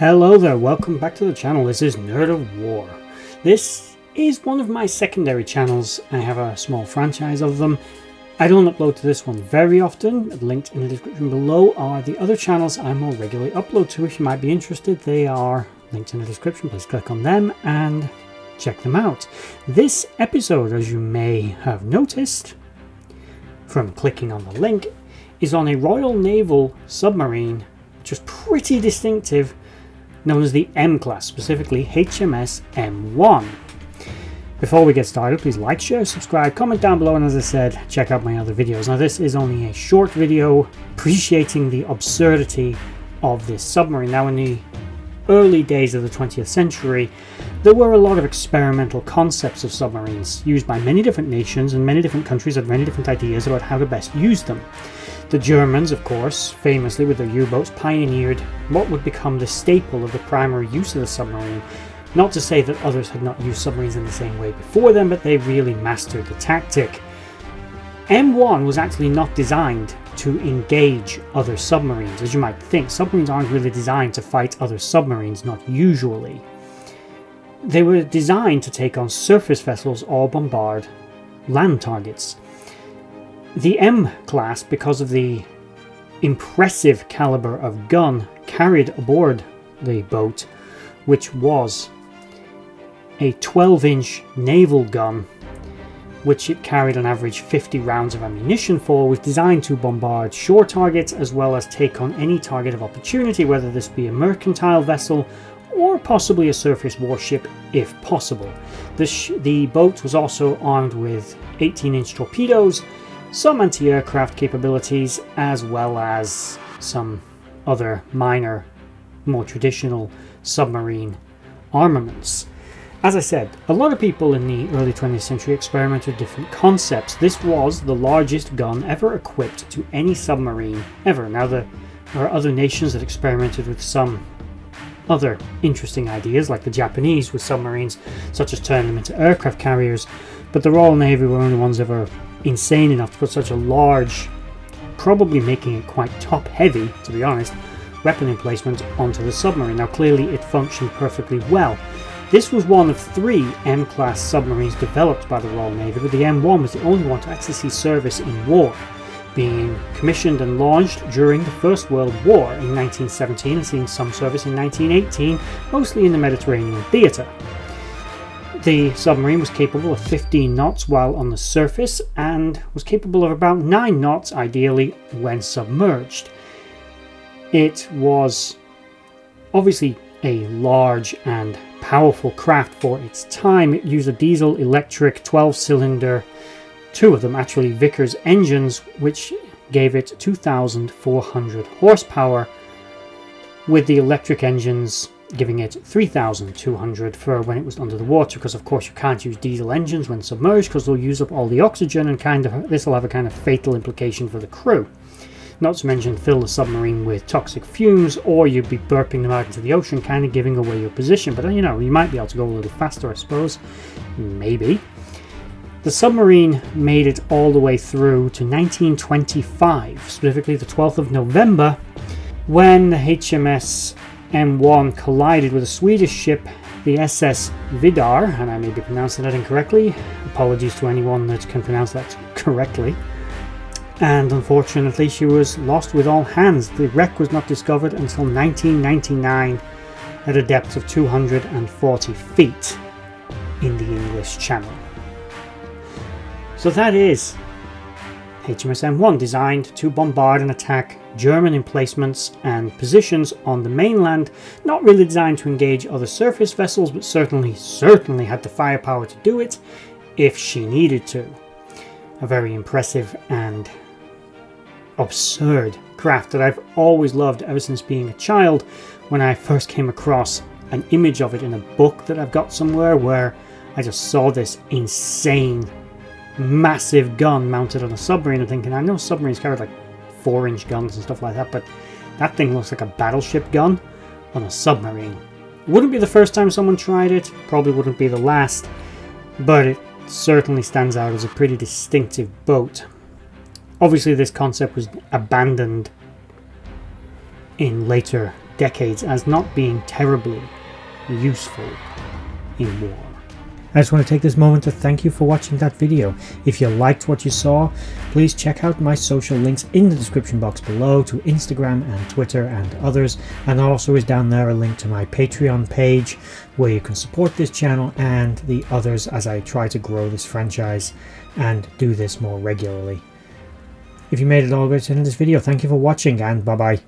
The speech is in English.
Hello there, welcome back to the channel. This is Nerd of War. This is one of my secondary channels. I have a small franchise of them. I don't upload to this one very often. Linked in the description below are the other channels I more regularly upload to. If you might be interested, they are linked in the description. Please click on them and check them out. This episode, as you may have noticed from clicking on the link, is on a Royal Naval submarine, which is pretty distinctive, known as the M class, specifically HMS M1. Before we get started, please like, share, subscribe, comment down below, and as I said, check out my other videos. Now this is only a short video appreciating the absurdity of this submarine. Now in the early days of the 20th century, there were a lot of experimental concepts of submarines used by many different nations, and many different countries had many different ideas about how to best use them. The Germans, of course, famously with their U-boats, pioneered what would become the staple of the primary use of the submarine. Not to say that others had not used submarines in the same way before them, but they really mastered the tactic. M1 was actually not designed to engage other submarines. As you might think, submarines aren't really designed to fight other submarines, not usually. They were designed to take on surface vessels or bombard land targets. The M class, because of the impressive caliber of gun carried aboard the boat, which was a 12-inch naval gun, which it carried on average 50 rounds of ammunition for, was designed to bombard shore targets as well as take on any target of opportunity, whether this be a mercantile vessel or possibly a surface warship if possible. The boat was also armed with 18-inch torpedoes, some anti-aircraft capabilities, as well as some other minor, more traditional submarine armaments. As I said, a lot of people in the early 20th century experimented with different concepts. This was the largest gun ever equipped to any submarine ever. Now there are other nations that experimented with some other interesting ideas, like the Japanese with submarines, such as turning them into aircraft carriers, but the Royal Navy were the only ones ever insane enough to put such a large, probably making it quite top heavy, to be honest, weapon emplacement onto the submarine. Now clearly it functioned perfectly well. This was one of 3 M-class submarines developed by the Royal Navy, but the M1 was the only one to actually see service in war, being commissioned and launched during the First World War in 1917 and seeing some service in 1918, mostly in the Mediterranean theatre. The submarine was capable of 15 knots while on the surface and was capable of about 9 knots ideally when submerged. It was obviously a large and powerful craft for its time. It used a diesel electric 12-cylinder, 2 of them actually Vickers engines, which gave it 2,400 horsepower, with the electric engines giving it 3,200 for when it was under the water, because of course you can't use diesel engines when submerged because they'll use up all the oxygen, and this will have a kind of fatal implication for the crew. Not to mention fill the submarine with toxic fumes, or you'd be burping them out into the ocean, kind of giving away your position. But you know, you might be able to go a little faster, I suppose. Maybe. The submarine made it all the way through to 1925, specifically the 12th of November, when the HMS M1 collided with a Swedish ship, the SS Vidar, and I may be pronouncing that incorrectly. Apologies to anyone that can pronounce that correctly. And unfortunately she was lost with all hands. The wreck was not discovered until 1999 at a depth of 240 feet in the English Channel. So that is HMS M1, designed to bombard and attack German emplacements and positions on the mainland, not really designed to engage other surface vessels, but certainly had the firepower to do it if she needed to. A very impressive and absurd craft that I've always loved ever since being a child, when I first came across an image of it in a book that I've got somewhere, where I just saw this insane massive gun mounted on a submarine. I'm thinking, I know submarines carry like 4-inch guns and stuff like that, but that thing looks like a battleship gun on a submarine. Wouldn't be the first time someone tried it, probably wouldn't be the last, but it certainly stands out as a pretty distinctive boat. Obviously this concept was abandoned in later decades as not being terribly useful in war. I just want to take this moment to thank you for watching that video. If you liked what you saw, please check out my social links in the description box below to Instagram and Twitter and others, and also is down there a link to my Patreon page where you can support this channel and the others as I try to grow this franchise and do this more regularly. If you made it all the way to the end of this video, thank you for watching, and bye bye.